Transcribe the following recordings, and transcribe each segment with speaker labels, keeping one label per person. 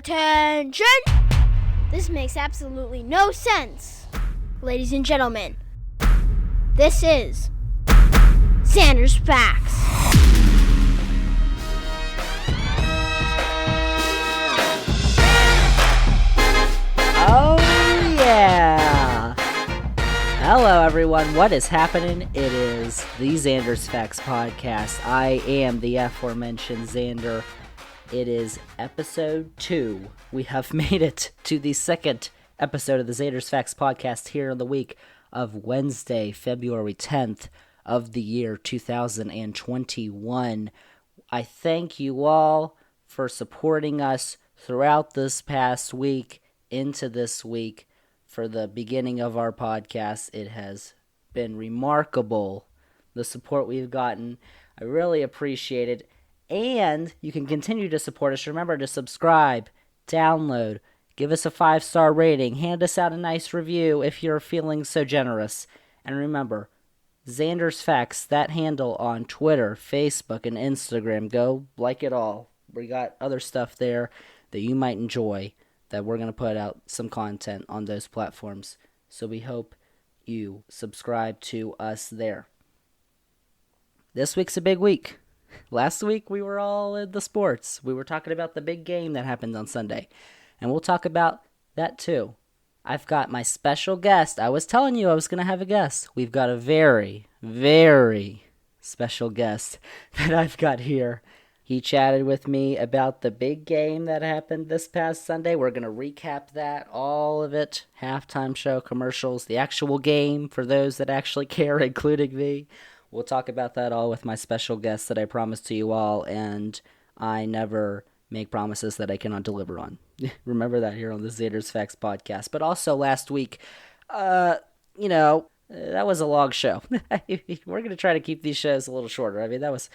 Speaker 1: Attention! This makes absolutely no sense. Ladies and gentlemen, this is Zander's Facts.
Speaker 2: Oh yeah! Hello everyone, what is happening? It is the Zander's Facts podcast. I am the aforementioned Zander. It is episode 2. We have made it to the second episode of the Zander's Facts podcast here in the week of Wednesday, February 10th of the year 2021. I thank you all for supporting us throughout this past week into this week. For the beginning of our podcast, it has been remarkable, the support we've gotten. I really appreciate it. And you can continue to support us. Remember to subscribe, download, give us a 5-star rating, hand us out a nice review if you're feeling so generous. And remember, Zander's Facts, that handle on Twitter, Facebook, and Instagram. Go like it all. We got other stuff there that you might enjoy, that we're going to put out some content on those platforms. So we hope you subscribe to us there. This week's a big week. Last week we were all in the sports. We were talking about the big game that happened on Sunday. And we'll talk about that too. I've got my special guest. I was telling you I was going to have a guest. We've got a very, very special guest that I've got here. He chatted with me about the big game that happened this past Sunday. We're going to recap that, all of it, halftime show, commercials, the actual game for those that actually care, including me. We'll talk about that all with my special guest that I promised to you all, and I never make promises that I cannot deliver on. Remember that here on the Zander's Facts podcast. But also last week, that was a long show. We're going to try to keep these shows a little shorter. I mean, that was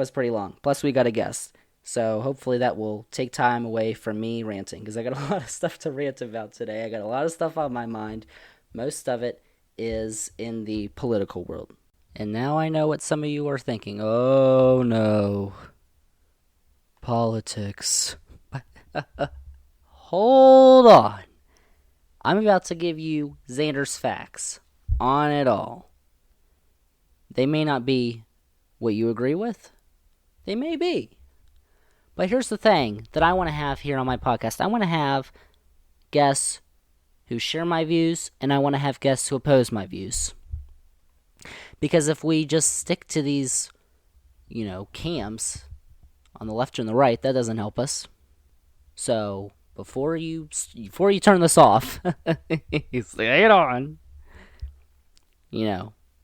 Speaker 2: pretty long. Plus, we got a guest. So hopefully that will take time away from me ranting, because I got a lot of stuff to rant about today. I got a lot of stuff on my mind. Most of it is in the political world. And now I know what some of you are thinking. Oh no. Politics. Hold on. I'm about to give you Zander's Facts on it all. They may not be what you agree with. They may be. But here's the thing that I want to have here on my podcast. I want to have guests who share my views, and I want to have guests who oppose my views. Because if we just stick to these, camps on the left and the right, that doesn't help us. So before you turn this off, stay it on.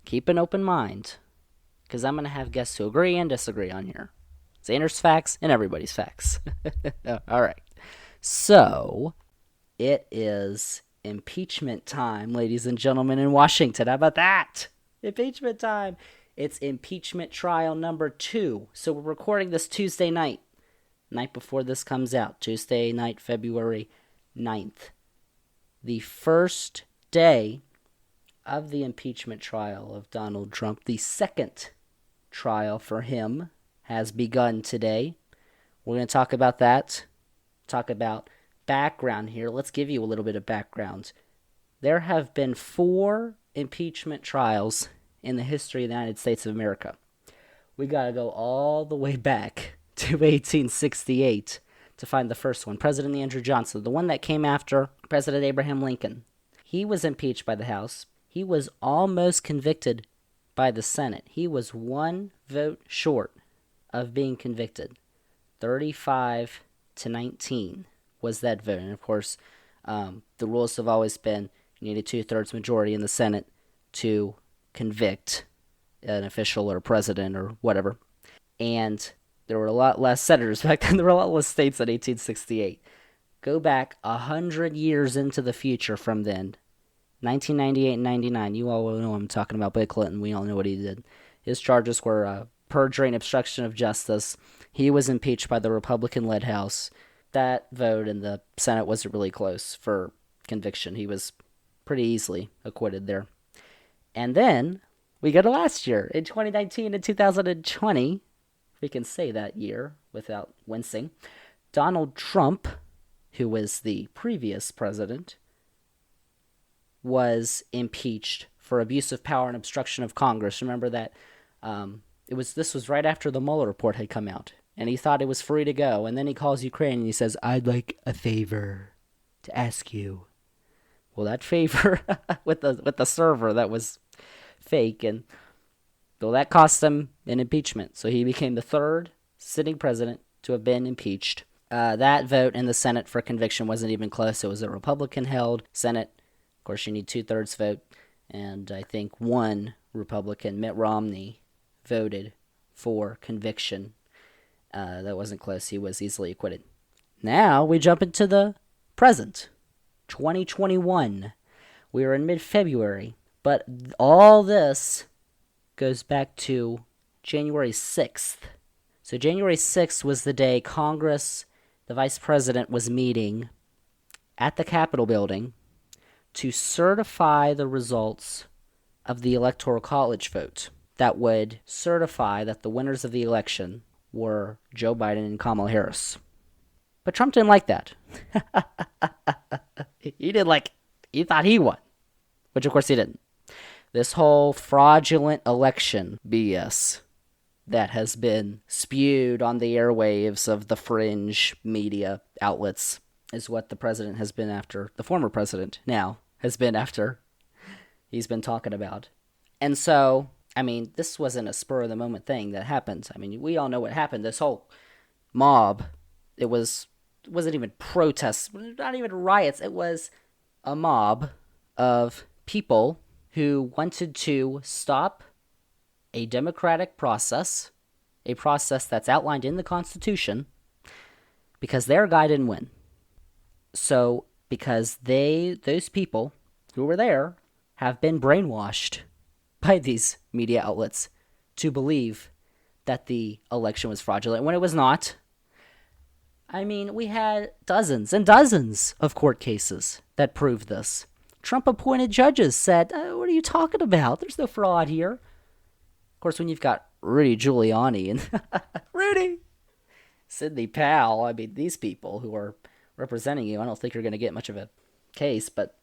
Speaker 2: Keep an open mind, because I'm gonna have guests who agree and disagree on here. Zander's Facts and everybody's facts. All right. So it is impeachment time, ladies and gentlemen, in Washington. How about that? Impeachment time. It's impeachment trial number 2. So we're recording this Tuesday night before this comes out. Tuesday night, February 9th. The first day of the impeachment trial of Donald Trump. The second trial for him has begun today. We're going to talk about that. Talk about background here. Let's give you a little bit of background. There have been 4 impeachment trials in the history of the United States of America. We got to go all the way back to 1868 to find the first one. President Andrew Johnson, the one that came after President Abraham Lincoln. He was impeached by the House. He was almost convicted by the Senate. He was 1 vote short of being convicted. 35-19 was that vote. And of course, the rules have always been you need a 2/3 majority in the Senate to convict an official or a president or whatever. And there were a lot less senators back then. There were a lot less states in 1868. Go back 100 years into the future from then. 1998 and 99. You all know I'm talking about. Bill Clinton. We all know what he did. His charges were perjury and obstruction of justice. He was impeached by the Republican-led House. That vote in the Senate wasn't really close for conviction. He was pretty easily acquitted there. And then we go to last year, in 2019 and 2020, we can say that year without wincing, Donald Trump, who was the previous president, was impeached for abuse of power and obstruction of Congress. Remember that this was right after the Mueller report had come out, and he thought it was free to go. And then he calls Ukraine and he says, "I'd like a favor to ask you." Well, that favor with the server, that was fake, and well, that cost him an impeachment. So he became the third sitting president to have been impeached. That vote in the Senate for conviction wasn't even close. It was a Republican-held Senate. Of course, you need 2/3 vote, and I think one Republican, Mitt Romney, voted for conviction. That wasn't close. He was easily acquitted. Now we jump into the present, 2021. We are in mid-February, but all this goes back to January 6th. So January 6th was the day Congress, the vice president, was meeting at the Capitol building to certify the results of the Electoral College vote that would certify that the winners of the election were Joe Biden and Kamala Harris. But Trump didn't like that. He thought he won, which of course he didn't. This whole fraudulent election BS that has been spewed on the airwaves of the fringe media outlets is what the president has been after, the former president now has been after, he's been talking about. And so, I mean, this wasn't a spur-of-the-moment thing that happened. I mean, we all know what happened. This whole mob, it wasn't even protests, not even riots. It was a mob of people who wanted to stop a democratic process, a process that's outlined in the Constitution, because their guy didn't win. So, because those people who were there have been brainwashed by these media outlets to believe that the election was fraudulent when it was not. I mean, we had dozens and dozens of court cases that proved this. Trump-appointed judges said, what are you talking about? There's no fraud here. Of course, when you've got Rudy Giuliani and Sidney Powell, I mean, these people who are representing you, I don't think you're going to get much of a case, but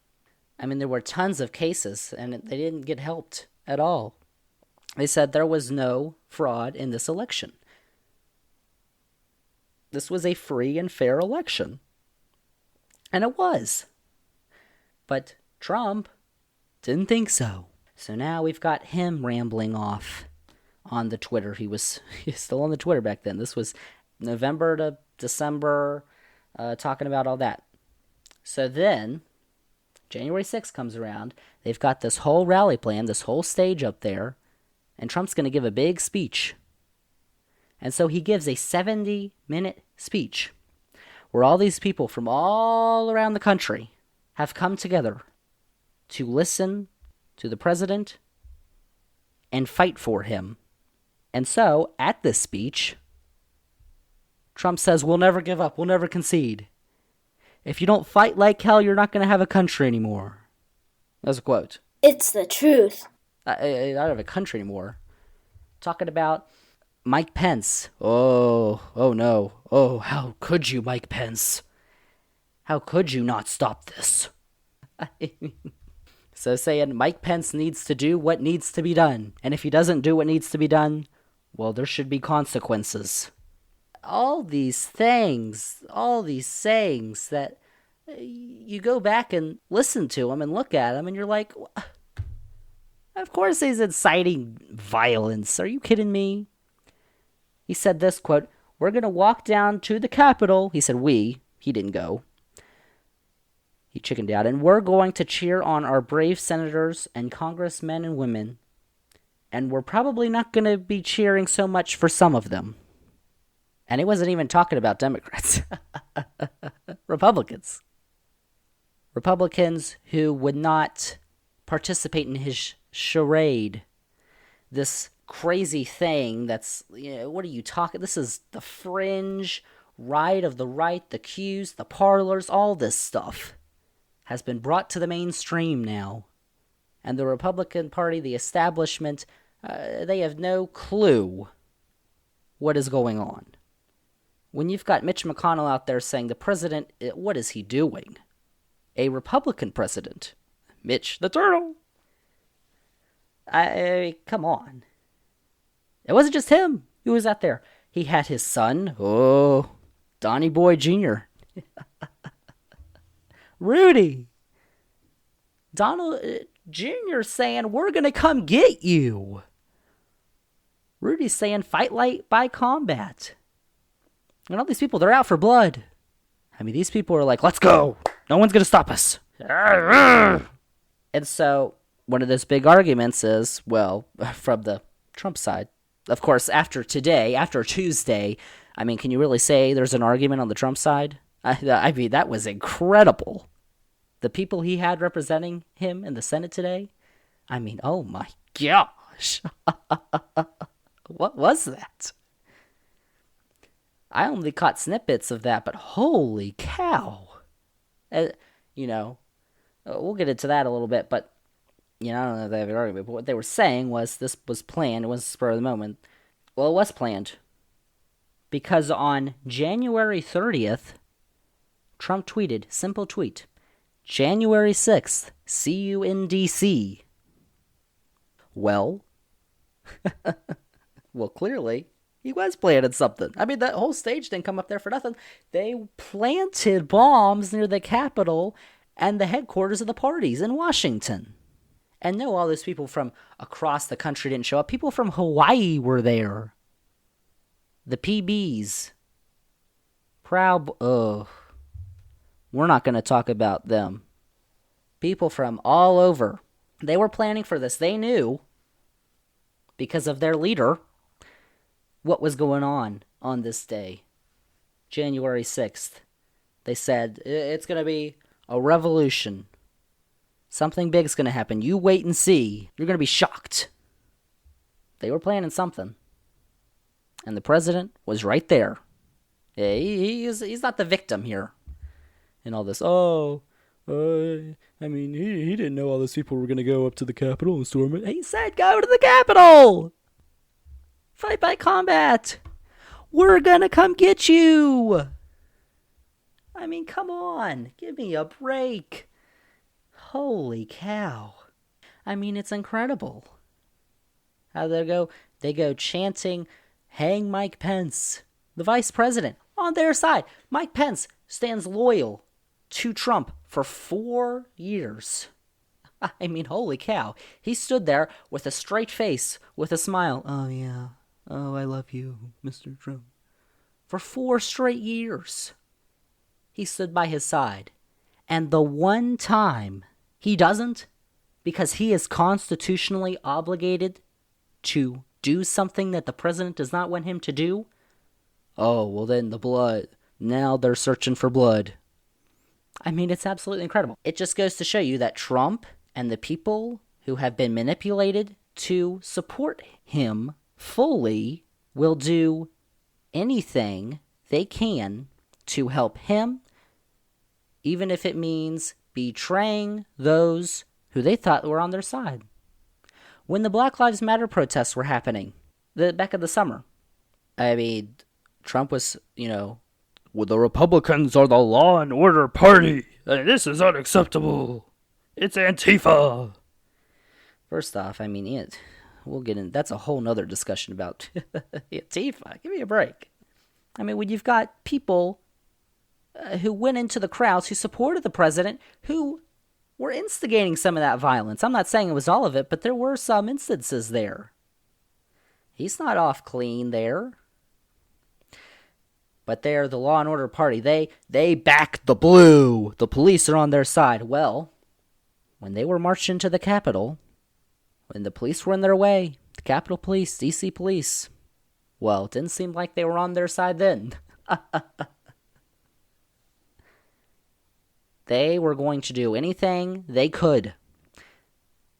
Speaker 2: I mean, there were tons of cases, and they didn't get helped at all. They said there was no fraud in this election. This was a free and fair election. And it was. But Trump didn't think so. So now we've got him rambling off on the Twitter. He was still on the Twitter back then. This was November to December, talking about all that. So then, January 6th comes around. They've got this whole rally plan, this whole stage up there, and Trump's going to give a big speech. And so he gives a 70-minute speech where all these people from all around the country have come together to listen to the president and fight for him. And so, at this speech, Trump says, "We'll never give up. We'll never concede. If you don't fight like hell, you're not going to have a country anymore." That's a quote.
Speaker 1: It's the truth.
Speaker 2: I don't have a country anymore. Talking about Mike Pence. Oh no. Oh, how could you, Mike Pence? How could you not stop this? So saying Mike Pence needs to do what needs to be done. And if he doesn't do what needs to be done, well, there should be consequences. All these things, all these sayings that you go back and listen to them and look at them and you're like, of course he's inciting violence. Are you kidding me? He said this, quote, "We're going to walk down to the Capitol." He said we. He didn't go. He chickened out. "And we're going to cheer on our brave senators and congressmen and women. And we're probably not going to be cheering so much for some of them." And he wasn't even talking about Democrats. Republicans. Republicans who would not participate in his charade. This crazy thing that's, what are you talking? This is the fringe, right of the right, the Qs, the parlors, all this stuff has been brought to the mainstream now. And the Republican Party, the establishment, they have no clue what is going on. when you've got Mitch McConnell out there saying the president, what is he doing? A Republican president. Mitch the Turtle. Come on. It wasn't just him who was out there. He had his son, Donnie Boy Jr. Rudy. Donald Jr. saying, we're going to come get you. Rudy's saying, fight like by combat. And all these people, they're out for blood. I mean, these people are like, let's go. No one's going to stop us. And so one of those big arguments is, well, from the Trump side. Of course, after Tuesday, I mean, can you really say there's an argument on the Trump side? I mean, that was incredible. The people he had representing him in the Senate today, I mean, oh my gosh. What was that? I only caught snippets of that, but holy cow. We'll get into that a little bit, but, I don't know if they have an argument, but what they were saying was this was planned. It wasn't spur of the moment. Well, it was planned. Because on January 30th, Trump tweeted, simple tweet, January 6th, see you in D.C. Well, clearly, he was planning something. I mean, that whole stage didn't come up there for nothing. They planted bombs near the Capitol and the headquarters of the parties in Washington. And no, all those people from across the country didn't show up. People from Hawaii were there. The PBs. We're not going to talk about them. People from all over. They were planning for this. They knew, because of their leader, what was going on this day, January 6th. They said, it's going to be a revolution. Something big's going to happen. You wait and see. You're going to be shocked. They were planning something. And the president was right there. Yeah, he's not the victim here. And all this, I mean, he didn't know all those people were going to go up to the Capitol and storm it. He said, go to the Capitol! Fight by combat! We're going to come get you! I mean, come on. Give me a break. Holy cow. I mean, it's incredible. How they go chanting, hang Mike Pence, the vice president, on their side. Mike Pence stands loyal to Trump for 4 years. I mean, holy cow. He stood there with a straight face, with a smile. Oh, yeah. Oh, I love you, Mr. Trump. For 4 straight years. He stood by his side. And the one time he doesn't, because he is constitutionally obligated to do something that the president does not want him to do, oh, well then the blood. Now they're searching for blood. I mean, it's absolutely incredible. It just goes to show you that Trump and the people who have been manipulated to support him fully will do anything they can to help him, even if it means betraying those who they thought were on their side. When the Black Lives Matter protests were happening, back in the summer, I mean, Trump was, well, the Republicans are the law and order party, and this is unacceptable. It's Antifa. First off, I mean, we'll get in. That's a whole nother discussion about Antifa. Give me a break. I mean, when you've got people who went into the crowds, who supported the president, who were instigating some of that violence. I'm not saying it was all of it, but there were some instances there. He's not off clean there. But they're the law and order party. They back the blue. The police are on their side. Well, when they were marching to the Capitol, when the police were in their way, the Capitol Police, DC Police, well, it didn't seem like they were on their side then. They were going to do anything they could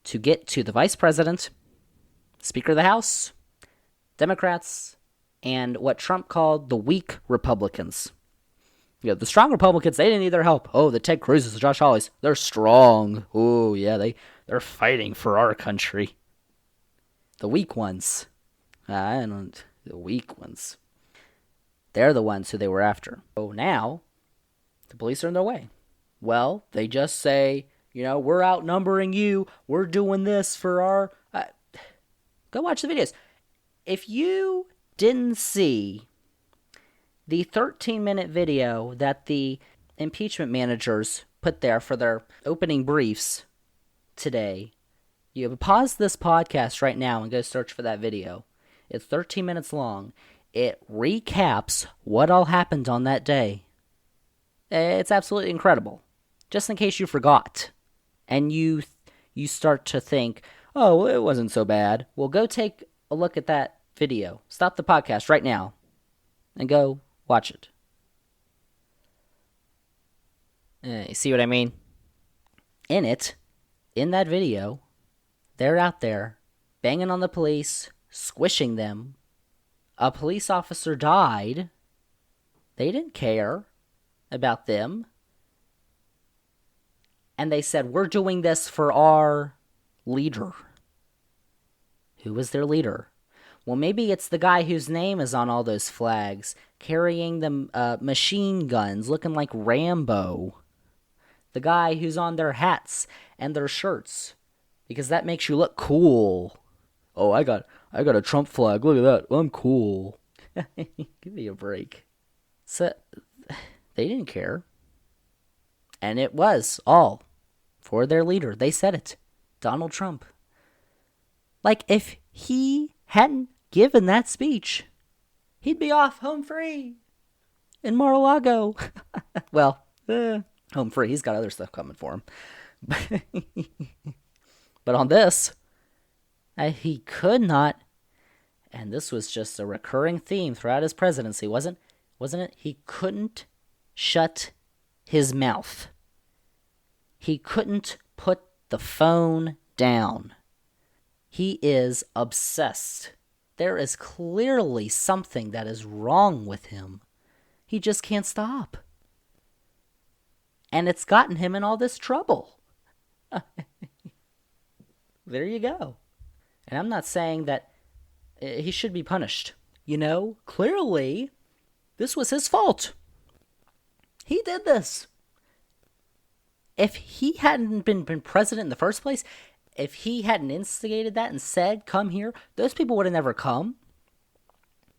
Speaker 2: to get to the vice president, Speaker of the House, Democrats, and what Trump called the weak Republicans. The strong Republicans, they didn't need their help. Oh, the Ted Cruz's, the Josh Hawleys, they're strong. Oh, yeah, they're fighting for our country. The weak ones. The weak ones. They're the ones who they were after. So now, the police are in their way. Well, they just say, we're outnumbering you. We're doing this for our... Go watch the videos. If you didn't see the 13-minute video that the impeachment managers put there for their opening briefs today, you pause this podcast right now and go search for that video. It's 13 minutes long. It recaps what all happened on that day. It's absolutely incredible. Just in case you forgot. And you start to think, oh, well, it wasn't so bad. Well, go take a look at that video. Stop the podcast right now and go watch it. You see what I mean? In that video, they're out there banging on the police, squishing them. A police officer died. They didn't care about them. And they said, we're doing this for our leader. Who was their leader? Well, maybe it's the guy whose name is on all those flags, carrying the machine guns, looking like Rambo. The guy who's on their hats and their shirts, because that makes you look cool. Oh, I got a Trump flag. Look at that. I'm cool. Give me a break. So they didn't care. And it was all for their leader. They said it. Donald Trump. Like, if he hadn't given that speech, he'd be off home free in Mar-a-Lago. Well, home free. He's got other stuff coming for him. But on this, he could not, and this was just a recurring theme throughout his presidency, wasn't it? He couldn't shut his mouth. He couldn't put the phone down. He is obsessed. There is clearly something that is wrong with him. He just can't stop. And it's gotten him in all this trouble. There you go. And I'm not saying that he should be punished. Clearly, this was his fault. He did this. If he hadn't been president in the first place, if he hadn't instigated that and said, come here, those people would have never come.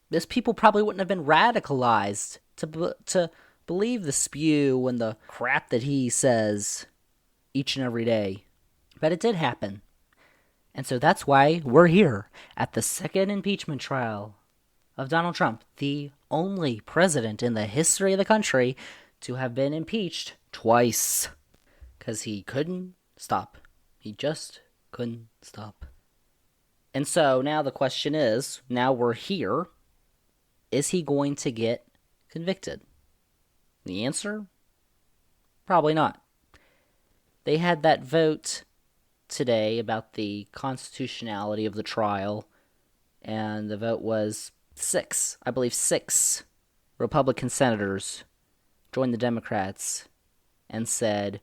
Speaker 2: Those people probably wouldn't have been radicalized to believe the spew and the crap that he says each and every day. But it did happen. And so that's why we're here at the second impeachment trial of Donald Trump, the only president in the history of the country to have been impeached twice. Because he couldn't stop. He just couldn't stop. And so now the question is, now we're here, is he going to get convicted? The answer? Probably not. They had that vote today about the constitutionality of the trial, and the vote was 6 Republican senators joined the Democrats and said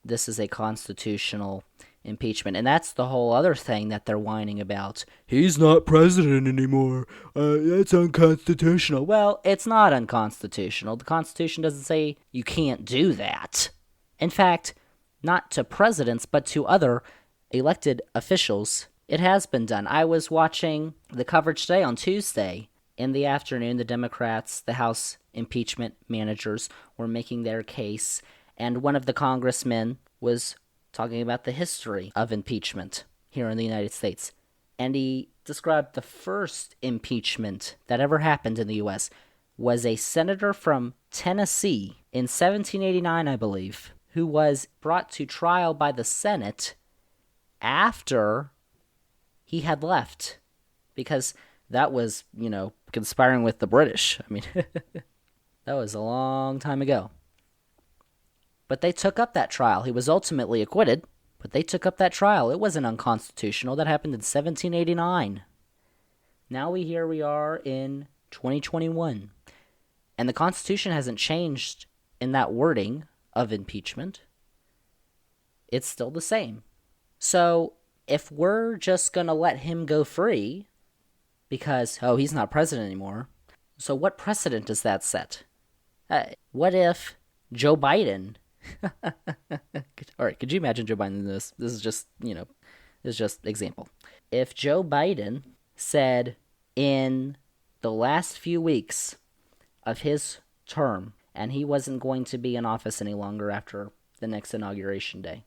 Speaker 2: this is a constitutional impeachment. And that's the whole other thing that they're whining about. He's not president anymore. That's unconstitutional. Well, it's not unconstitutional. The Constitution doesn't say you can't do that. In fact, not to presidents, but to other elected officials, it has been done. I was watching the coverage today on Tuesday. In the afternoon, the Democrats, the House impeachment managers, were making their case, and one of the congressmen was talking about the history of impeachment here in the United States. And he described the first impeachment that ever happened in the U.S. was a senator from Tennessee in 1789, I believe, who was brought to trial by the Senate after he had left. Because that was, conspiring with the British. I mean, that was a long time ago. But they took up that trial. He was ultimately acquitted, but they took up that trial. It wasn't unconstitutional. That happened in 1789. Now here we are in 2021. And the Constitution hasn't changed in that wording of impeachment. It's still the same. So if we're just going to let him go free because, he's not president anymore, So what precedent does that set? What if Joe Biden... All right, could you imagine Joe Biden in this? This is just, this is just example. If Joe Biden said in the last few weeks of his term, and he wasn't going to be in office any longer after the next inauguration day,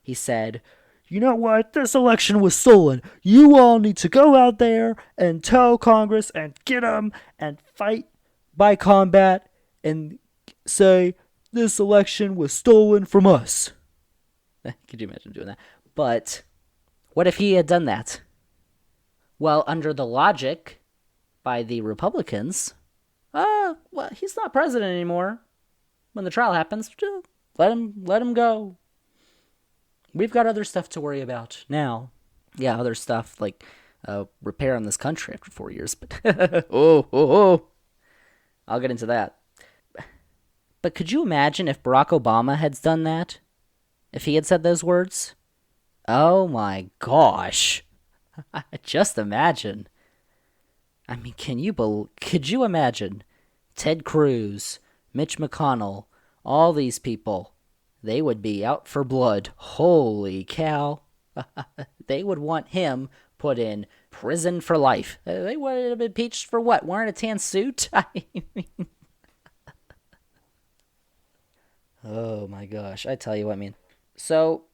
Speaker 2: he said, you know what? This election was stolen. You all need to go out there and tell Congress and get them and fight by combat and say this election was stolen from us. Could you imagine doing that? But what if he had done that? Well, under the logic by the Republicans, well, he's not president anymore. When the trial happens, let him go. We've got other stuff to worry about now. Yeah, other stuff like repairing this country after 4 years. But I'll get into that. But could you imagine if Barack Obama had done that? If he had said those words? Oh my gosh. Just imagine. I mean, could you imagine Ted Cruz, Mitch McConnell, all these people? They would be out for blood. Holy cow. They would want him put in prison for life. They would have been impeached for what? Wearing a tan suit? I mean... Oh my gosh. I tell you what, man. So,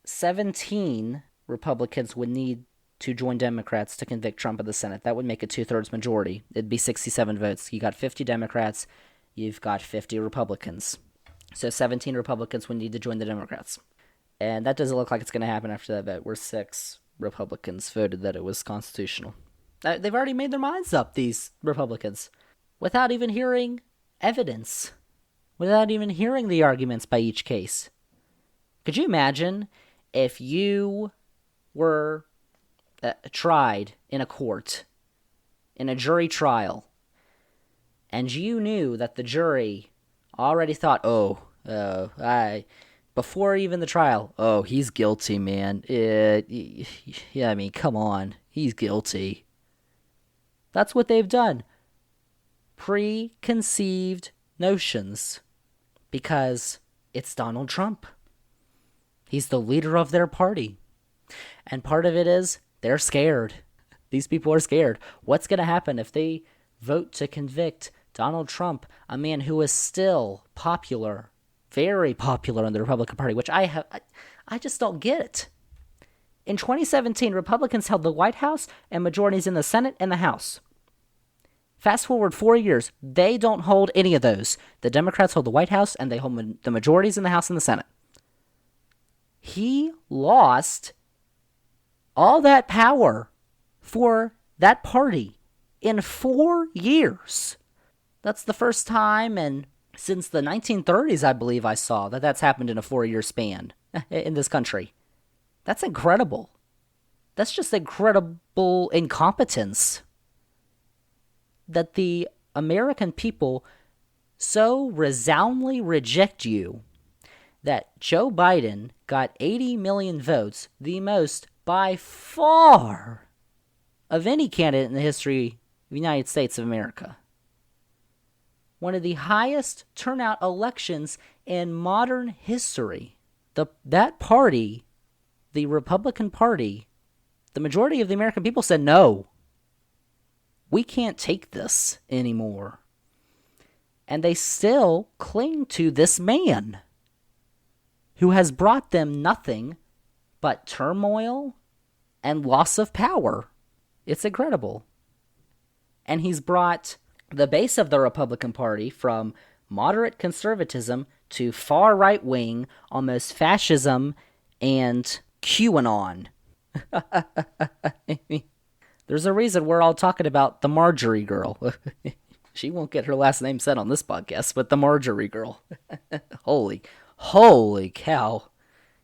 Speaker 2: 17 Republicans would need to join Democrats to convict Trump of the Senate. That would make a 2/3 majority. It'd be 67 votes. You got 50 Democrats. You've got 50 Republicans. So 17 Republicans would need to join the Democrats. And that doesn't look like it's going to happen after that vote, where 6 Republicans voted that it was constitutional. They've already made their minds up, these Republicans, without even hearing evidence, without even hearing the arguments by each case. Could you imagine if you were tried in a court, in a jury trial, and you knew that the jury already thought, before even the trial, he's guilty, man. Yeah, I mean, come on. He's guilty. That's what they've done. Preconceived notions. Because it's Donald Trump. He's the leader of their party. And part of it is they're scared. These people are scared. What's going to happen if they vote to convict Donald Trump, a man who is still popular, very popular in the Republican Party, which I just don't get it. In 2017, Republicans held the White House and majorities in the Senate and the House. Fast forward 4 years, they don't hold any of those. The Democrats hold the White House and they hold the majorities in the House and the Senate. He lost all that power for that party in 4 years. That's the first time since the 1930s, I believe I saw, that's happened in a 4-year span in this country. That's incredible. That's just incredible incompetence. That the American people so resoundingly reject you that Joe Biden got 80 million votes, the most by far of any candidate in the history of the United States of America. One of the highest turnout elections in modern history. That party, the Republican Party, the majority of the American people said, no, we can't take this anymore. And they still cling to this man who has brought them nothing but turmoil and loss of power. It's incredible. And he's brought the base of the Republican Party from moderate conservatism to far right wing, almost fascism and QAnon. There's a reason we're all talking about the Marjorie girl. She won't get her last name said on this podcast, but the Marjorie girl. Holy cow.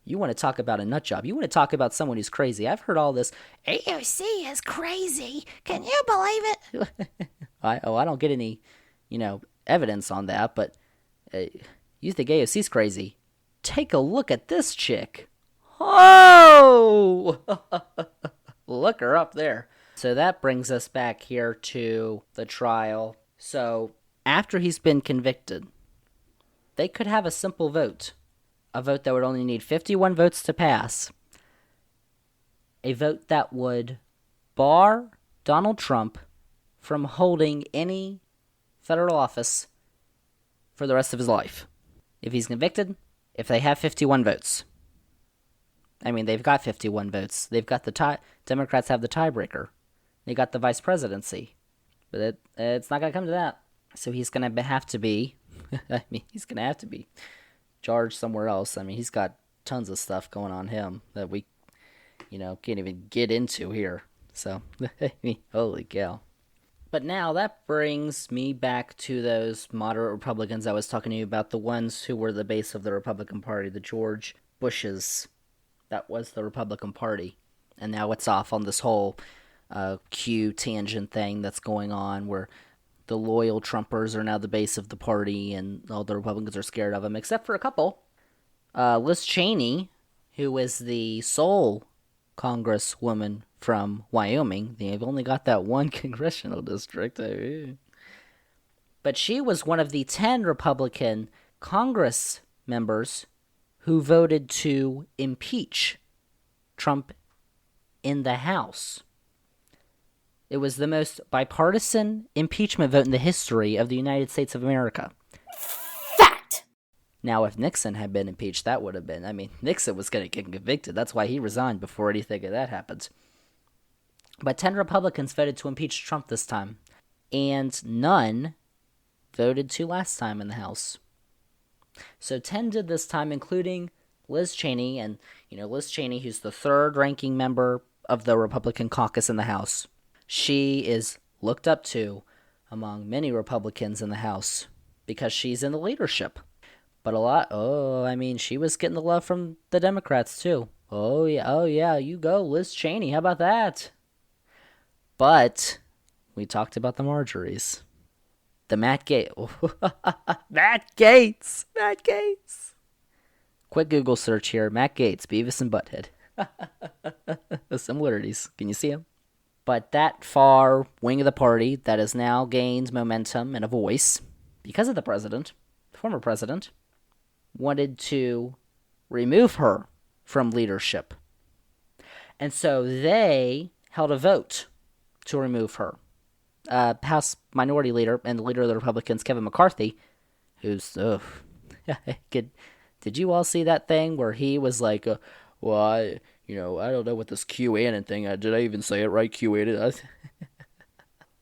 Speaker 2: You want to talk about a nut job. You want to talk about someone who's crazy. I've heard all this. AOC is crazy. Can you believe it? I don't get any, evidence on that, but you think AOC's crazy. Take a look at this chick. Oh! Look her up there. So that brings us back here to the trial. So after he's been convicted, they could have a simple vote. A vote that would only need 51 votes to pass. A vote that would bar Donald Trump from holding any federal office for the rest of his life. If he's convicted, if they have 51 votes. I mean, they've got 51 votes. They've got the Democrats have the tiebreaker. They got the vice presidency. But it's not going to come to that. So he's going to have to be, he's going to have to be charged somewhere else. I mean, he's got tons of stuff going on him that we, can't even get into here. So, holy cow. But now that brings me back to those moderate Republicans I was talking to you about, the ones who were the base of the Republican Party, the George Bushes. That was the Republican Party. And now it's off on this whole Q tangent thing that's going on where the loyal Trumpers are now the base of the party and all the Republicans are scared of them, except for a couple. Liz Cheney, who is the sole congresswoman from Wyoming. They've only got that one congressional district. But she was one of the 10 Republican Congress members who voted to impeach Trump in the House. It was the most bipartisan impeachment vote in the history of the United States of America.
Speaker 1: Fact!
Speaker 2: Now, if Nixon had been impeached, that would have been... Nixon was going to get convicted. That's why he resigned before anything of that happened. But 10 Republicans voted to impeach Trump this time. And none voted to last time in the House. So 10 did this time, including Liz Cheney. And, Liz Cheney, who's the third-ranking member of the Republican caucus in the House. She is looked up to among many Republicans in the House because she's in the leadership. But she was getting the love from the Democrats too. Oh yeah, you go, Liz Cheney, how about that? But we talked about the Marjories. The Matt Gaetz. Matt Gaetz! Quick Google search here, Matt Gaetz, Beavis and Butthead. The similarities, can you see him? But that far wing of the party that has now gained momentum and a voice, because of the president, former president, wanted to remove her from leadership. And so they held a vote to remove her. House Minority Leader and the leader of the Republicans, Kevin McCarthy, who's, did you all see that thing where he was like, I don't know what this QAnon thing, did I even say it right, QAnon?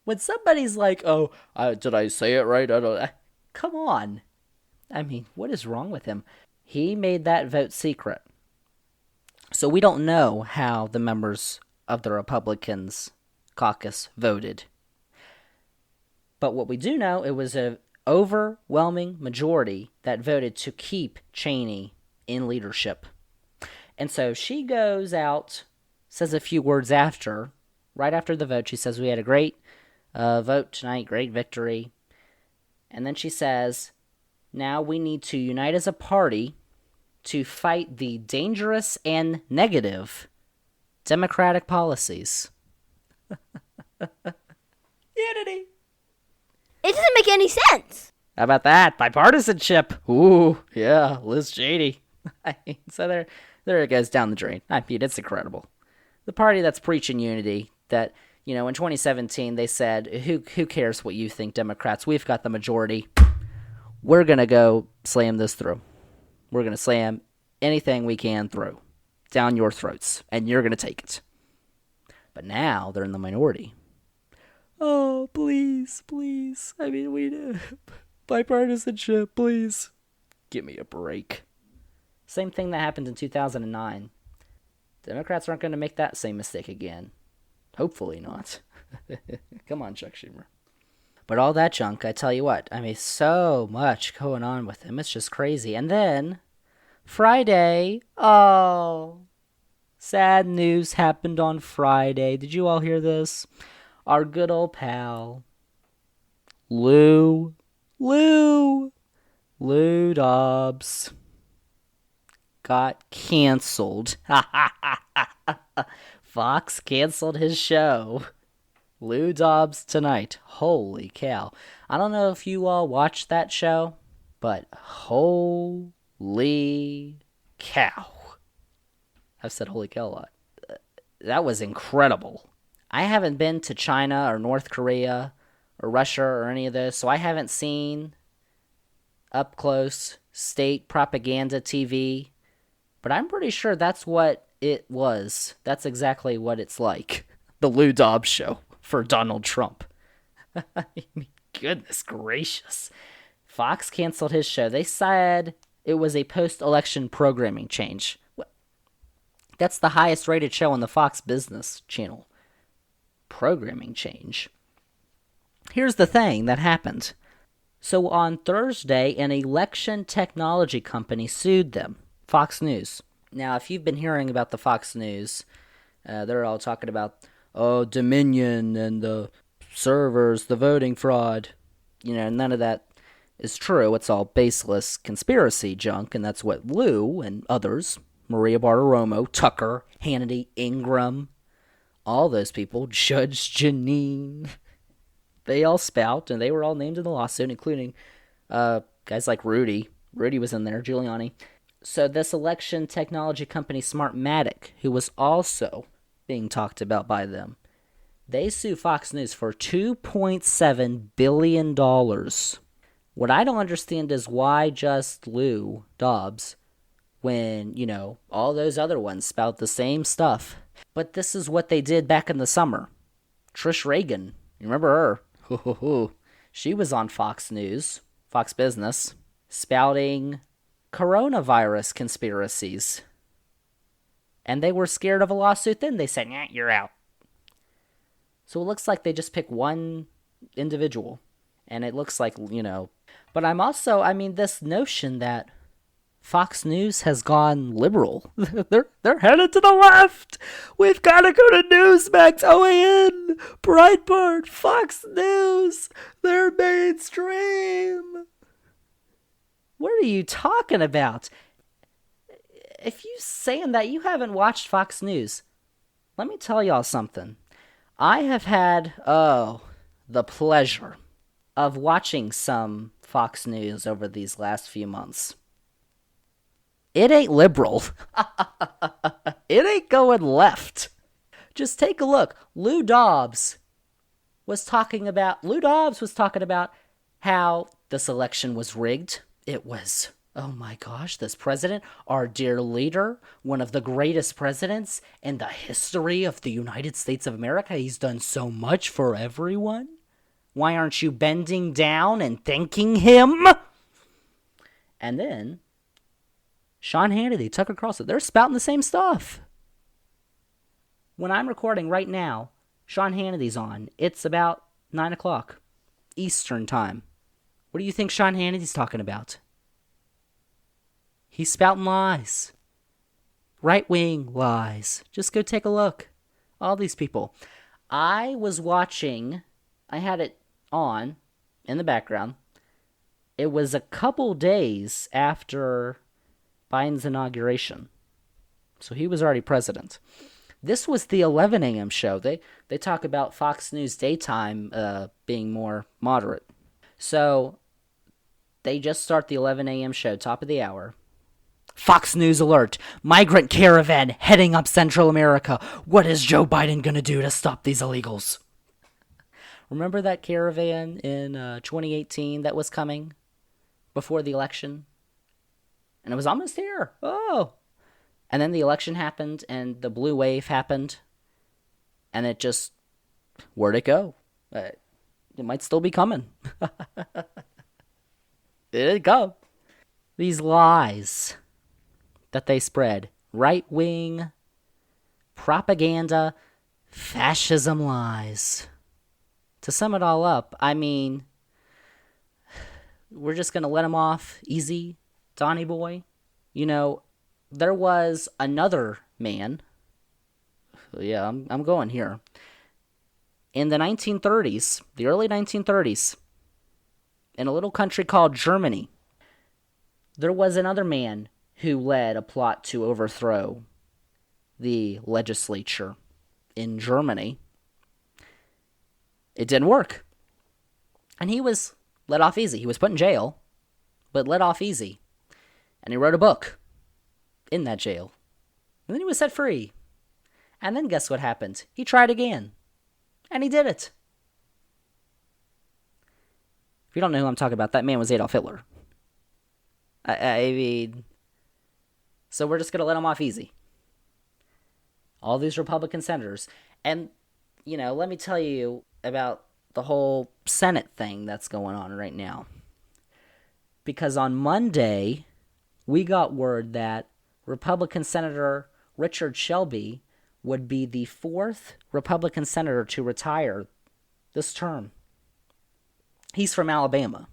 Speaker 2: When somebody's like, did I say it right? Come on. What is wrong with him? He made that vote secret. So we don't know how the members of the Republicans caucus voted. But what we do know, it was an overwhelming majority that voted to keep Cheney in leadership. And so she goes out, says a few words right after the vote. She says, we had a great vote tonight, great victory. And then she says, now we need to unite as a party to fight the dangerous and negative Democratic policies. Unity.
Speaker 1: It doesn't make any sense.
Speaker 2: How about that? Bipartisanship. Ooh, yeah, Liz Cheney. So there it goes down the drain. It's incredible. The party that's preaching unity, that, in 2017 they said, who cares what you think, Democrats? We've got the majority. We're going to go slam this through. We're going to slam anything we can through down your throats, and you're going to take it. But now they're in the minority. Oh, please. We do. Bipartisanship, please. Give me a break. Same thing that happened in 2009. Democrats aren't going to make that same mistake again. Hopefully not. Come on, Chuck Schumer. But all that junk, I tell you what, so much going on with him. It's just crazy. And then, Friday, sad news happened on Friday. Did you all hear this? Our good old pal, Lou Dobbs got canceled. Fox canceled his show Lou Dobbs Tonight. Holy cow. I don't know if you all watched that show, but holy cow. I've said holy cow a lot. That was incredible. I haven't been to China or North Korea or Russia or any of those, so I haven't seen up close state propaganda TV, but I'm pretty sure that's what it was. That's exactly what it's like. The Lou Dobbs Show for Donald Trump. I mean, goodness gracious. Fox canceled his show. They said it was a post-election programming change. That's the highest rated show on the Fox Business Channel. Programming change. Here's the thing that happened. So on Thursday, an election technology company sued them, Fox News. Now, if you've been hearing about the Fox News, they're all talking about, Dominion and the servers, the voting fraud. None of that is true. It's all baseless conspiracy junk, and that's what Lou and others, Maria Bartiromo, Tucker, Hannity, Ingram, all those people, Judge Janine, they all spout, and they were all named in the lawsuit, including guys like Rudy. Rudy was in there, Giuliani. So this election technology company, Smartmatic, who was also being talked about by them, they sue Fox News for $2.7 billion. What I don't understand is why just Lou Dobbs when, all those other ones spout the same stuff. But this is what they did back in the summer. Trish Reagan, you remember her? She was on Fox News, Fox Business, spouting coronavirus conspiracies. And they were scared of a lawsuit then. They said, you're out. So it looks like they just pick one individual. And it looks like, But I'm also, this notion that Fox News has gone liberal. They're headed to the left. We've got to go to Newsmax, OAN, Breitbart, Fox News. They're mainstream. What are you talking about? If you saying that you haven't watched Fox News, let me tell y'all something. I have had, the pleasure of watching some Fox News over these last few months. It ain't liberal. It ain't going left. Just take a look. Lou Dobbs was talking about how this election was rigged. It was, oh my gosh, this president, our dear leader, one of the greatest presidents in the history of the United States of America. He's done so much for everyone. Why aren't you bending down and thanking him? And then Sean Hannity, Tucker Carlson, they're spouting the same stuff. When I'm recording right now, Sean Hannity's on. It's about 9 o'clock Eastern time. What do you think Sean Hannity's talking about? He's spouting lies. Right-wing lies. Just go take a look. All these people. I was watching, I had it on in the background. It was a couple days after Biden's inauguration. So he was already president. This was the 11 a.m. show. They talk about Fox News daytime being more moderate. So they just start the 11 a.m. show, top of the hour. Fox News alert. Migrant caravan heading up Central America. What is Joe Biden going to do to stop these illegals? Remember that caravan in 2018 that was coming before the election? And it was almost here. Oh. And then the election happened, and the blue wave happened. And it just, where'd it go? It might still be coming. It'd go. These lies that they spread. Right-wing propaganda, fascism lies. To sum it all up, we're just going to let them off easy. Donnie Boy, there was another man. Yeah, I'm going here. In the 1930s, the early 1930s, in a little country called Germany, there was another man who led a plot to overthrow the legislature in Germany. it didn't work. And he was let off easy. He was put in jail, but let off easy. And he wrote a book in that jail. And then he was set free. And then guess what happened? He tried again. And he did it. If you don't know who I'm talking about, that man was Adolf Hitler. I mean, so we're just going to let him off easy. All these Republican senators. And, let me tell you about the whole Senate thing that's going on right now. Because on Monday, we got word that Republican Senator Richard Shelby would be the fourth Republican senator to retire this term. He's from Alabama.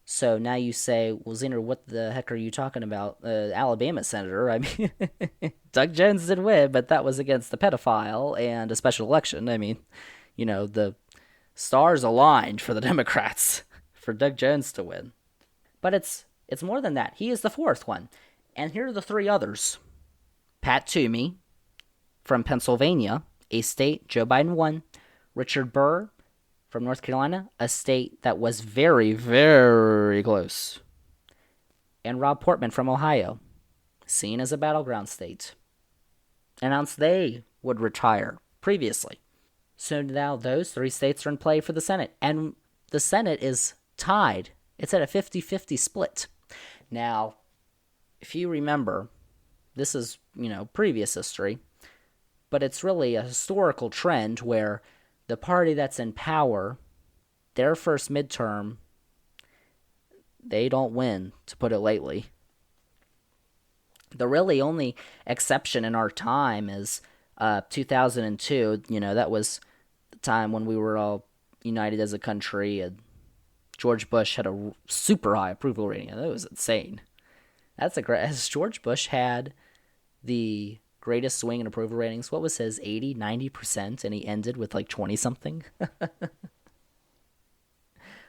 Speaker 2: So now you say, well, Zander, what the heck are you talking about? Alabama senator. I mean, Doug Jones did win, but that was against a pedophile and a special election. I mean, the stars aligned for the Democrats for Doug Jones to win. But it's more than that. He is the fourth one. And here are the three others. Pat Toomey from Pennsylvania, a state Joe Biden won. Richard Burr from North Carolina, a state that was very, very close. And Rob Portman from Ohio, seen as a battleground state, announced they would retire previously. So now those three states are in play for the Senate. And the Senate is tied. It's at a 50-50 split. Now, if you remember, this is, previous history, but it's really a historical trend where the party that's in power, their first midterm, they don't win, to put it lightly. The really only exception in our time is 2002. That was the time when we were all united as a country, and George Bush had a super high approval rating. That was insane. As George Bush had the greatest swing in approval ratings. What was his? 80, 90%, and he ended with like 20-something?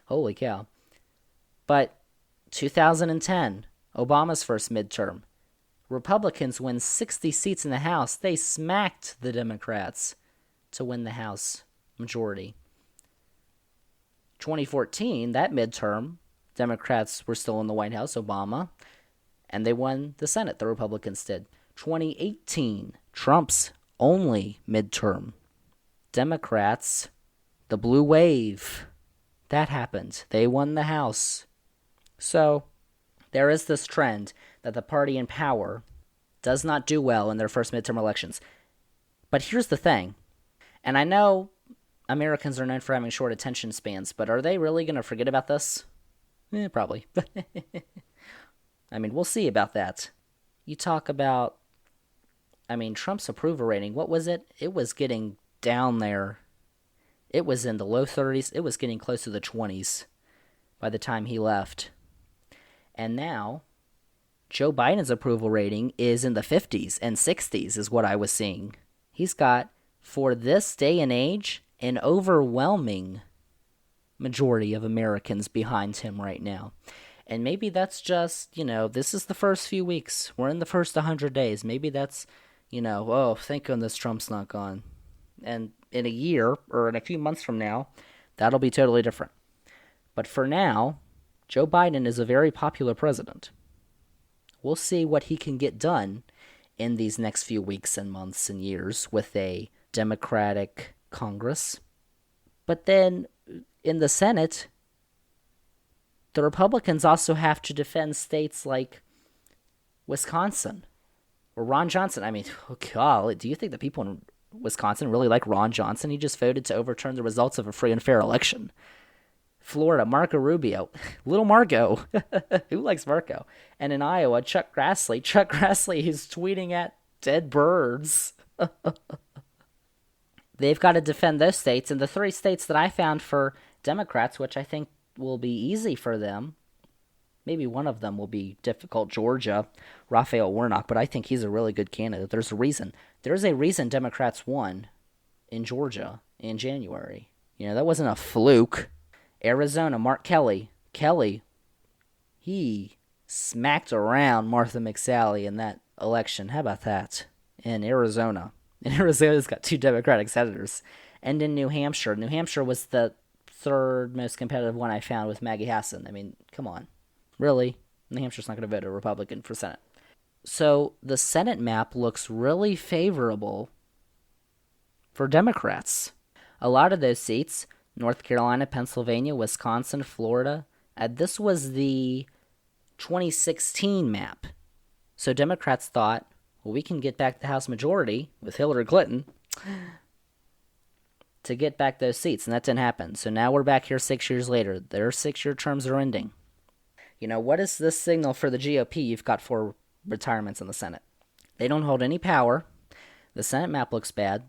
Speaker 2: Holy cow. But 2010, Obama's first midterm. Republicans win 60 seats in the House. They smacked the Democrats to win the House majority. 2014, that midterm, Democrats were still in the White House, Obama, and they won the Senate, the Republicans did. 2018, Trump's only midterm. Democrats, the blue wave, that happened. They won the House. So, there is this trend that the party in power does not do well in their first midterm elections. But here's the thing, and I know Americans are known for having short attention spans, but are they really going to forget about this? Probably. I mean, we'll see about that. You talk about, Trump's approval rating, what was it? It was getting down there. It was in the low 30s. It was getting close to the 20s by the time he left. And now, Joe Biden's approval rating is in the 50s and 60s is what I was seeing. He's got, for this day and age, an overwhelming majority of Americans behind him right now. And maybe that's just, this is the first few weeks. We're in the first 100 days. Maybe that's, thank goodness Trump's not gone. And in a year or in a few months from now, that'll be totally different. But for now, Joe Biden is a very popular president. We'll see what he can get done in these next few weeks and months and years with a Democratic Congress. But then in the Senate, the Republicans also have to defend states like Wisconsin or Ron Johnson. Oh God, do you think the people in Wisconsin really like Ron Johnson? He just voted to overturn the results of a free and fair election. Florida, Marco Rubio. Little Marco. Who likes Marco? And in Iowa, Chuck Grassley. Chuck Grassley is tweeting at dead birds. They've got to defend those states. And the three states that I found for Democrats, which I think will be easy for them, maybe one of them will be difficult, Georgia, Raphael Warnock, but I think he's a really good candidate. There's a reason. There's a reason Democrats won in Georgia in January. That wasn't a fluke. Arizona, Mark Kelly. He smacked around Martha McSally in that election. How about that? In Arizona. And Arizona's got two Democratic senators. and in New Hampshire. New Hampshire was the third most competitive one I found with Maggie Hassan. I mean, come on. Really? New Hampshire's not going to vote a Republican for Senate. So the Senate map looks really favorable for Democrats. A lot of those seats, North Carolina, Pennsylvania, Wisconsin, Florida, this was the 2016 map. So Democrats thought, well, we can get back the House majority with Hillary Clinton to get back those seats, and that didn't happen. So now we're back here 6 years later. Their 6-year terms are ending. You know, what is this signal for the GOP? You've got 4 retirements in the Senate. They don't hold any power. The Senate map looks bad.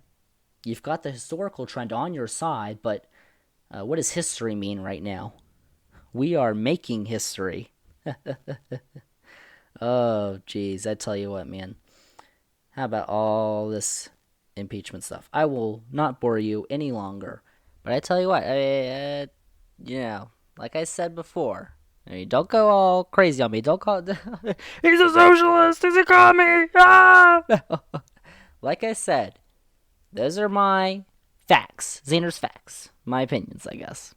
Speaker 2: You've got the historical trend on your side, but what does history mean right now? We are making history. Oh, geez, I tell you what, man. How about all this impeachment stuff? I will not bore you any longer, but I tell you what, like I said before, don't go all crazy on me. Don't call he's a socialist, he's a commie. Ah! Like I said, those are my facts, Zander's facts, my opinions, I guess.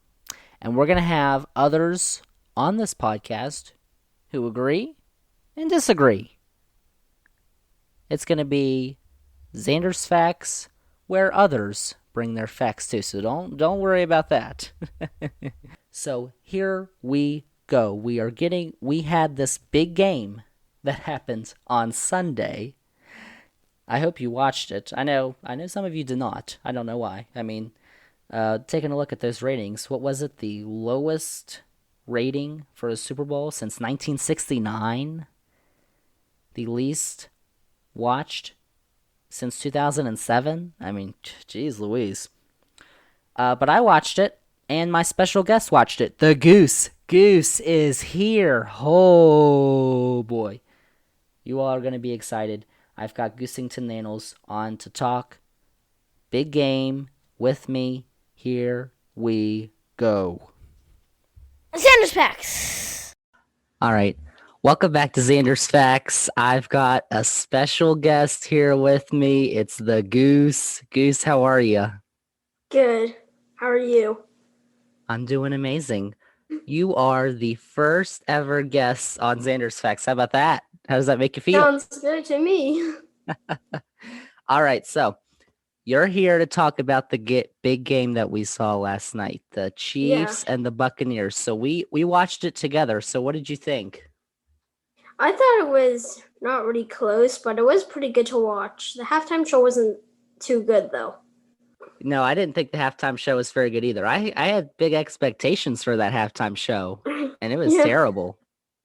Speaker 2: And we're going to have others on this podcast who agree and disagree. It's going to be Zander's facts where others bring their facts too, so don't worry about that. So here we go. We had this big game that happened on Sunday. I hope you watched it. I know some of you did not. I don't know why. I mean, taking a look at those ratings, what was it? The lowest rating for a Super Bowl since 1969? The least watched since 2007? I mean, geez Louise. But I watched it, and my special guest watched it. The Goose. Goose is here. Oh, boy. You all are going to be excited. I've got Goosington Nanos on to talk big game with me. Here we go.
Speaker 1: Zander's Facts.
Speaker 2: All right. Welcome back to Zander's Facts. I've got a special guest here with me. It's the Goose. Goose, how are you?
Speaker 3: Good. How are you?
Speaker 2: I'm doing amazing. You are the first ever guest on Zander's Facts. How about that? How does that make you feel?
Speaker 3: Sounds good to me.
Speaker 2: All right, so you're here to talk about the big game that we saw last night, the Chiefs and the Buccaneers. So we watched it together. So what did you think?
Speaker 3: I thought it was not really close, but it was pretty good to watch. The halftime show wasn't too good, though.
Speaker 2: No, I didn't think the halftime show was very good either. I had big expectations for that halftime show, and it was terrible.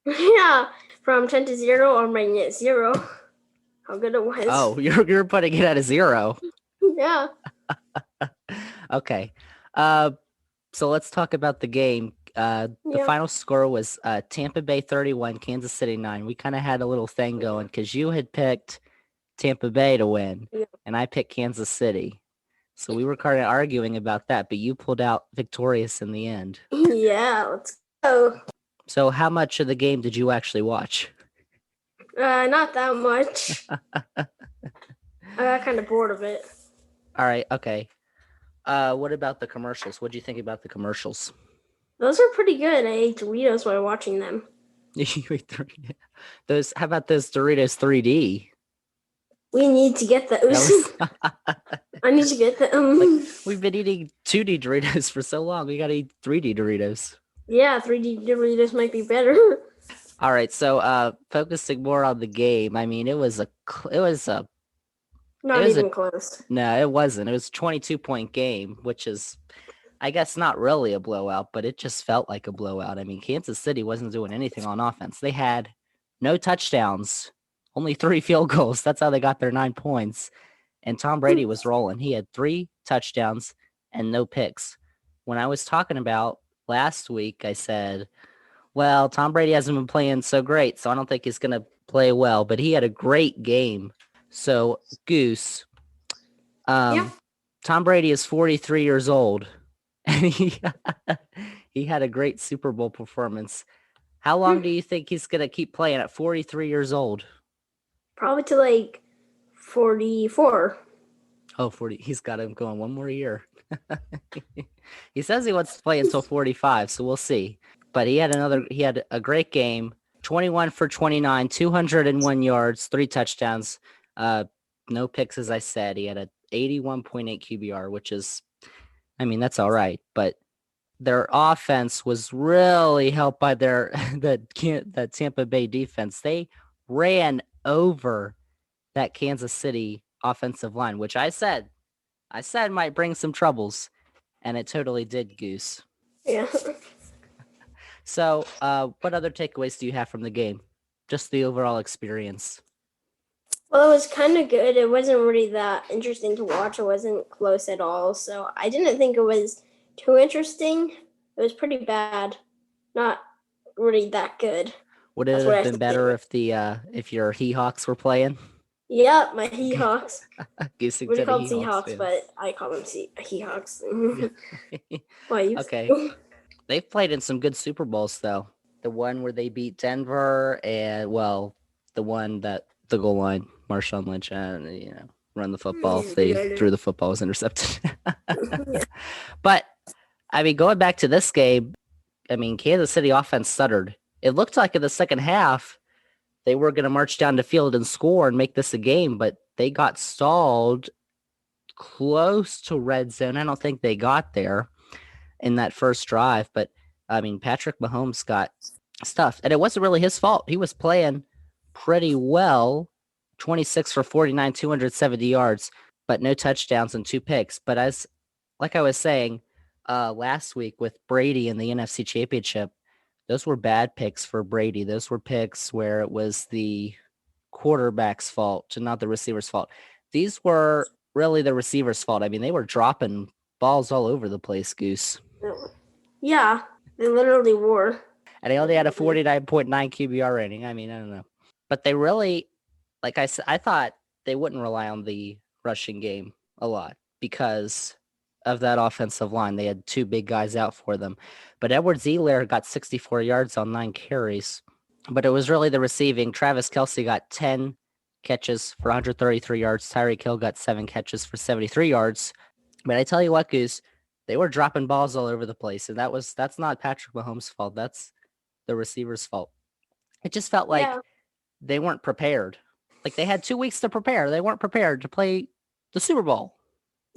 Speaker 3: Yeah, from 10 to 0 or -0. How good it was.
Speaker 2: Oh, you're putting it at a 0.
Speaker 3: Yeah.
Speaker 2: Okay. So let's talk about the game. The final score was Tampa Bay 31, Kansas City 9. We kind of had a little thing going because you had picked Tampa Bay to win, and I picked Kansas City. So we were kind of arguing about that, but you pulled out victorious in the end.
Speaker 3: Yeah, let's go.
Speaker 2: So how much of the game did you actually watch?
Speaker 3: Not that much. I got kind of bored of it.
Speaker 2: All right, okay. What about the commercials? What do you think about the commercials?
Speaker 3: Those are pretty good. I ate Doritos while watching them.
Speaker 2: Those? How about those Doritos 3D?
Speaker 3: We need to get those. I need to get them.
Speaker 2: Like, we've been eating 2D Doritos for so long. We got to eat 3D Doritos.
Speaker 3: Yeah, 3D Doritos might be better.
Speaker 2: All right, so focusing more on the game. I mean, it was
Speaker 3: not even close.
Speaker 2: No, it wasn't. It was a 22-point game, which is, I guess, not really a blowout, but it just felt like a blowout. I mean, Kansas City wasn't doing anything on offense. They had no touchdowns, only 3 field goals. That's how they got their 9 points. And Tom Brady was rolling. He had 3 touchdowns and no picks. When I was talking about last week, I said, well, Tom Brady hasn't been playing so great, so I don't think he's going to play well, but he had a great game. So, Goose, Tom Brady is 43 years old, and he had a great Super Bowl performance. How long do you think he's going to keep playing at 43 years old?
Speaker 3: Probably to like 44.
Speaker 2: Oh, 40. He's got him going one more year. He says he wants to play until 45, so we'll see. But he had a great game. 21 for 29, 201 yards, 3 touchdowns. No picks, as I said. He had a 81.8 QBR, which is, I mean, that's all right. But their offense was really helped by that Tampa Bay defense. They ran over that Kansas City offensive line, which I said might bring some troubles, and it totally did, Goose.
Speaker 3: Yeah.
Speaker 2: So, what other takeaways do you have from the game? Just the overall experience.
Speaker 3: Well, it was kind of good. It wasn't really that interesting to watch. It wasn't close at all. So I didn't think it was too interesting. It was pretty bad. Not really that good.
Speaker 2: Would it have been better if your He-Hawks were playing?
Speaker 3: Yeah, my He-Hawks.
Speaker 2: Goose
Speaker 3: We're called
Speaker 2: Seahawks,
Speaker 3: Seahawks, but I call them He-Hawks.
Speaker 2: Okay. They've played in some good Super Bowls, though. The one where they beat Denver, and the one that the goal line, Marshawn Lynch, and run the football. They threw the football, was intercepted. But I mean, going back to this game, I mean, Kansas City offense stuttered. It looked like in the second half they were going to march down the field and score and make this a game, but they got stalled close to red zone. I don't think they got there in that first drive, but I mean, Patrick Mahomes got stuffed, and it wasn't really his fault. He was playing pretty well, 26 for 49, 270 yards, but no touchdowns and 2 picks. But like I was saying last week with Brady in the NFC Championship, those were bad picks for Brady. Those were picks where it was the quarterback's fault and not the receiver's fault. These were really the receiver's fault. I mean, they were dropping balls all over the place, Goose.
Speaker 3: Yeah, they literally were.
Speaker 2: And they only had a 49.9 QBR rating. I mean, I don't know. But they really, like I said, I thought they wouldn't rely on the rushing game a lot because of that offensive line. They had 2 big guys out for them. But Edwards-Helaire got 64 yards on 9 carries. But it was really the receiving. Travis Kelce got 10 catches for 133 yards. Tyreek Hill got 7 catches for 73 yards. But I tell you what, Goose, they were dropping balls all over the place. And that's not Patrick Mahomes' fault. That's the receiver's fault. It just felt like they weren't prepared. Like they had 2 weeks to prepare. They weren't prepared to play the Super Bowl.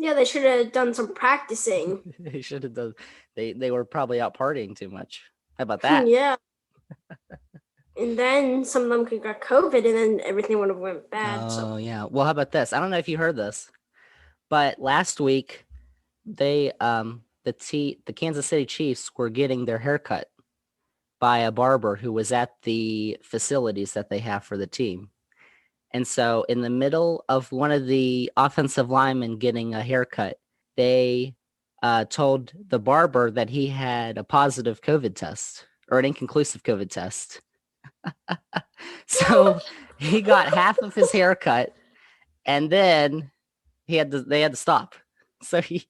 Speaker 3: Yeah, they should have done some practicing.
Speaker 2: They should have done. They were probably out partying too much. How about that?
Speaker 3: Yeah. And then some of them could got COVID, and then everything would have went bad.
Speaker 2: Yeah. Well, how about this? I don't know if you heard this, but last week they the Kansas City Chiefs were getting their haircut by a barber who was at the facilities that they have for the team. And so in the middle of one of the offensive linemen getting a haircut, they told the barber that he had a positive COVID test or an inconclusive COVID test. So he got half of his haircut, and then they had to stop. So I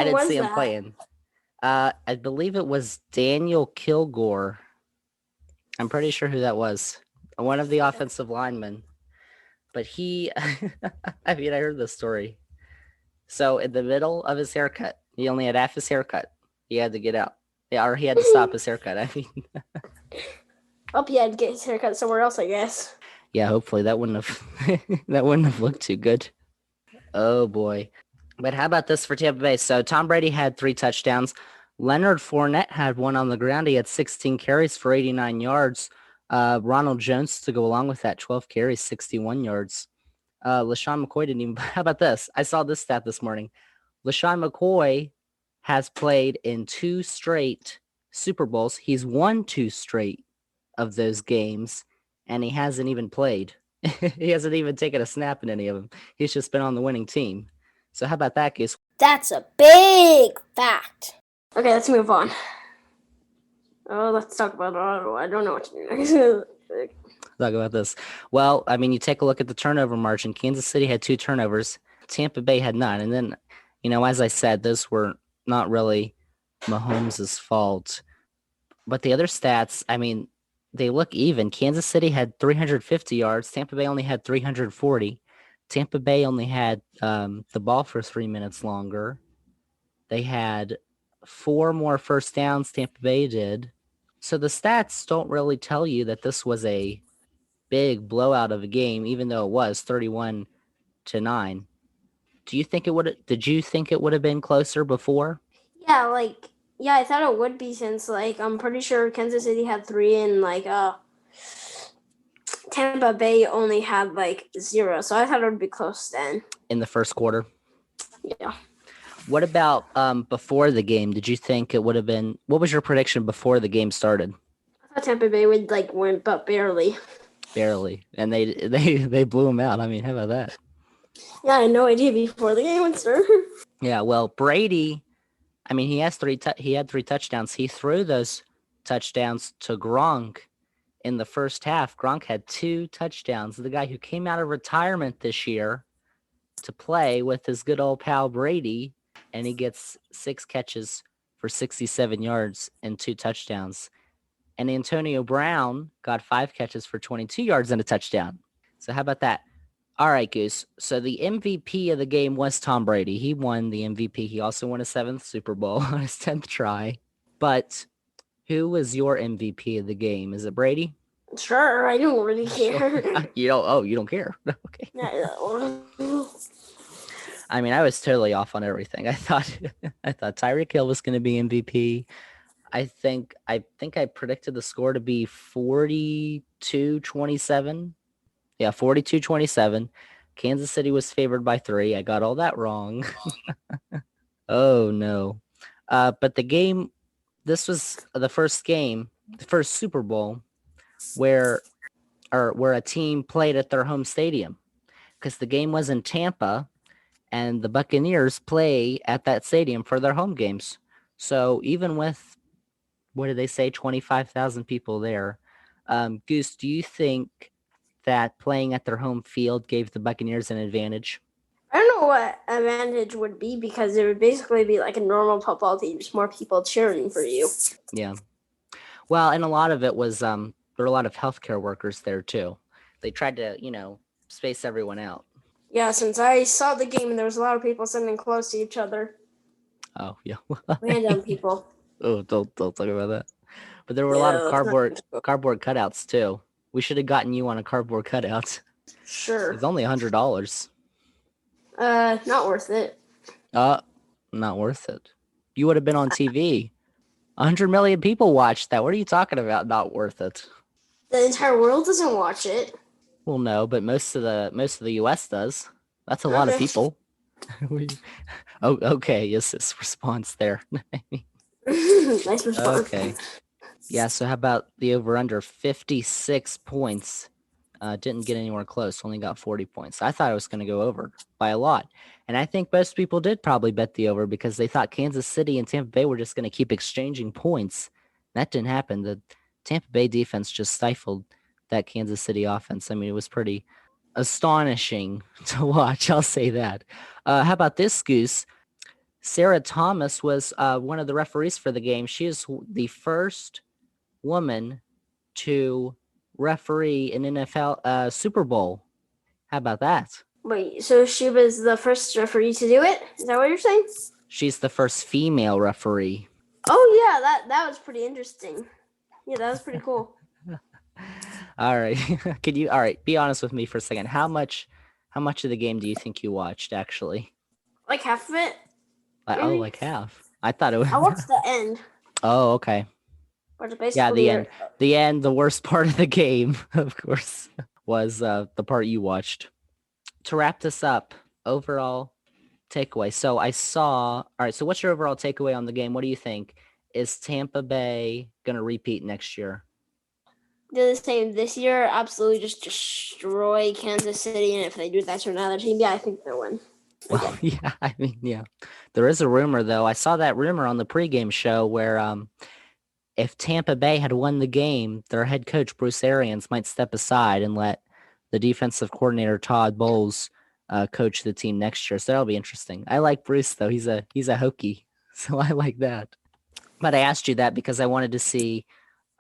Speaker 2: didn't see him playing. I believe it was Daniel Kilgore. I'm pretty sure who that was. One of the offensive linemen. But he, I mean, I heard this story. So in the middle of his haircut, he only had half his haircut. He had to get out. Yeah, or he had to stop his haircut. I mean,
Speaker 3: hope he had to get his haircut somewhere else, I guess.
Speaker 2: Yeah, hopefully that wouldn't have looked too good. Oh boy. But how about this for Tampa Bay? So Tom Brady had 3 touchdowns. Leonard Fournette had 1 on the ground. He had 16 carries for 89 yards. Ronald Jones to go along with that, 12 carries, 61 yards. LaShawn McCoy didn't even. How about this? I saw this stat this morning. LaShawn McCoy has played in 2 straight Super Bowls. He's won 2 straight of those games, and he hasn't even played. He hasn't even taken a snap in any of them. He's just been on the winning team. So how about that, Goose?
Speaker 1: That's a big fact.
Speaker 3: Okay, let's move on. Oh, let's talk about Ottawa. I don't know what to do next.
Speaker 2: Talk about this. Well, I mean, you take a look at the turnover margin. Kansas City had 2 turnovers. Tampa Bay had none. And then, as I said, those were not really Mahomes' fault. But the other stats, I mean, they look even. Kansas City had 350 yards. Tampa Bay only had 340. Tampa Bay only had the ball for 3 minutes longer. They had 4 more first downs, Tampa Bay did. So the stats don't really tell you that this was a big blowout of a game, even though it was 31-9. Did you think it would have been closer before?
Speaker 3: Yeah, yeah, I thought it would be since I'm pretty sure Kansas City had 3 and Tampa Bay only had 0, so I thought it would be close then.
Speaker 2: In the first quarter?
Speaker 3: Yeah.
Speaker 2: What about before the game? Did you think it would have been? What was your prediction before the game started?
Speaker 3: I thought Tampa Bay would win, but barely.
Speaker 2: Barely, and they blew them out. I mean, how about that?
Speaker 3: Yeah, I had no idea before the game would start.
Speaker 2: Yeah, well, Brady, I mean, he had 3 touchdowns. He threw those touchdowns to Gronk in the first half. Gronk had 2 touchdowns. The guy who came out of retirement this year to play with his good old pal Brady, and he gets 6 catches for 67 yards and 2 touchdowns. And Antonio Brown got 5 catches for 22 yards and a touchdown. So how about that? All right, Goose. So the MVP of the game was Tom Brady. He won the MVP. He also won a 7th Super Bowl on his 10th try. But who was your MVP of the game? Is it Brady?
Speaker 3: Sure, I don't really care.
Speaker 2: You don't care. Okay. I mean, I was totally off on everything. I thought Tyreek Hill was going to be MVP. I think I predicted the score to be 42-27. Yeah, 42-27. Kansas City was favored by 3. I got all that wrong. Oh no. But this was the first Super Bowl where a team played at their home stadium, because the game was in Tampa and the Buccaneers play at that stadium for their home games. So even with, what did they say, 25,000 people there, Goose, do you think that playing at their home field gave the Buccaneers an advantage?
Speaker 3: I don't know what advantage would be, because it would basically be like a normal football team, just more people cheering for you.
Speaker 2: Yeah. Well, and a lot of it was there were a lot of healthcare workers there too. They tried to, space everyone out.
Speaker 3: Yeah, since I saw the game and there was a lot of people sitting close to each other.
Speaker 2: Oh yeah.
Speaker 3: Random people.
Speaker 2: Oh, don't talk about that. But there were a lot of cardboard cutouts too. We should have gotten you on a cardboard cutout.
Speaker 3: Sure.
Speaker 2: It's only $100.
Speaker 3: Not worth it.
Speaker 2: Not worth it. You would have been on TV. 100 million people watched that. What are you talking about? Not worth it.
Speaker 3: The entire world doesn't watch it.
Speaker 2: Well, no, but most of the U.S. does. That's a lot of people. Okay. Yes, this response there.
Speaker 3: Nice response.
Speaker 2: Okay. Yeah. So how about the over/under? 56 points. Didn't get anywhere close. Only got 40 points. I thought it was going to go over by a lot, and I think most people did probably bet the over because they thought Kansas City and Tampa Bay were just going to keep exchanging points. That didn't happen. The Tampa Bay defense just stifled that Kansas City offense. I mean, it was pretty astonishing to watch. I'll say that. How about this, Goose? Sarah Thomas was one of the referees for the game. She is the first woman to referee an NFL Super Bowl. How about that?
Speaker 3: Wait, so she was the first referee to do it? Is that what you're saying?
Speaker 2: She's the first female referee.
Speaker 3: Oh yeah, that was pretty interesting. Yeah, that was pretty cool.
Speaker 2: All right. All right, be honest with me for a second. How much of the game do you think you watched actually?
Speaker 3: Like half of it.
Speaker 2: Oh, like half. I thought it was.
Speaker 3: I watched the end.
Speaker 2: Oh, okay. Yeah, the end. The end, the worst part of the game, of course, was the part you watched. To wrap this up, overall takeaway. So all right, so what's your overall takeaway on the game? What do you think? Is Tampa Bay going to repeat next year?
Speaker 3: Do the same this year. Absolutely just destroy Kansas City, and if they do that to another team, yeah, I think they'll win.
Speaker 2: Well, yeah, I mean, yeah. There is a rumor, though. I saw that rumor on the pregame show where if Tampa Bay had won the game, their head coach, Bruce Arians, might step aside and let the defensive coordinator, Todd Bowles, coach the team next year. So that'll be interesting. I like Bruce, though. He's a Hokie, so I like that. But I asked you that because I wanted to see,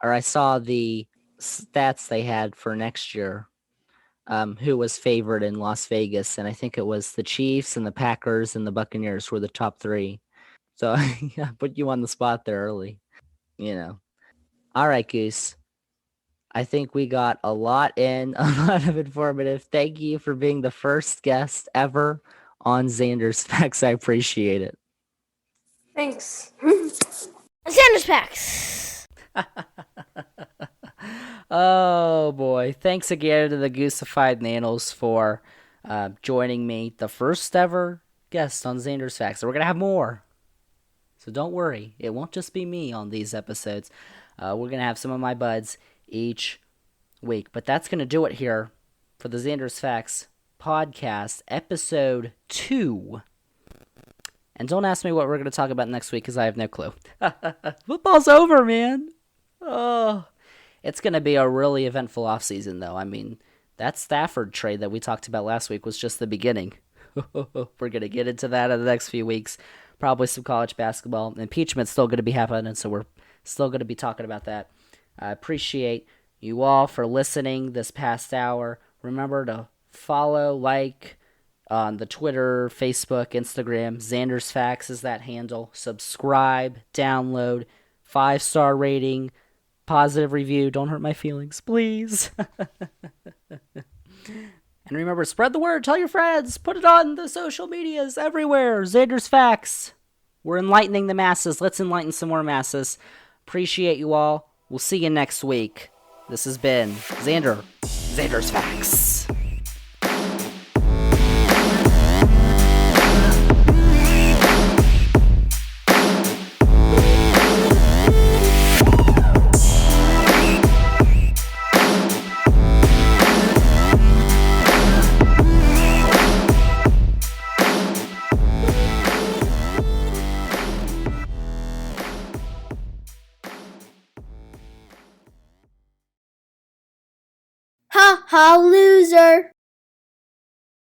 Speaker 2: or I saw the stats they had for next year. who was favored in Las Vegas, and I think it was the Chiefs and the Packers and the Buccaneers were the top three. So I put you on the spot there early, you know. All right, Goose. I think we got a lot in, a lot of informative. Thank you for being the first guest ever on Zander's Facts. I appreciate it.
Speaker 3: Thanks.
Speaker 1: Zander's Facts.
Speaker 2: Oh boy. Thanks again to the Goosified Nanos for joining me, the first ever guest on Zander's Facts. So we're going to have more. So don't worry. It won't just be me on these episodes. We're going to have some of my buds each week. But that's going to do it here for the Zander's Facts podcast, episode 2. And don't ask me what we're going to talk about next week because I have no clue. Football's over, man. Oh, it's going to be a really eventful offseason, though. I mean, that Stafford trade that we talked about last week was just the beginning. We're going to get into that in the next few weeks. Probably some college basketball. Impeachment's still going to be happening, so we're still going to be talking about that. I appreciate you all for listening this past hour. Remember to follow, like on the Twitter, Facebook, Instagram. Zander's Facts is that handle. Subscribe, download, 5-star rating, positive review. Don't hurt my feelings, please. And remember, spread the word. Tell your friends. Put it on the social medias everywhere. Zander's Facts. We're enlightening the masses. Let's enlighten some more masses. Appreciate you all. We'll see you next week. This has been Zander. Zander's Facts.
Speaker 1: Ha ha, loser.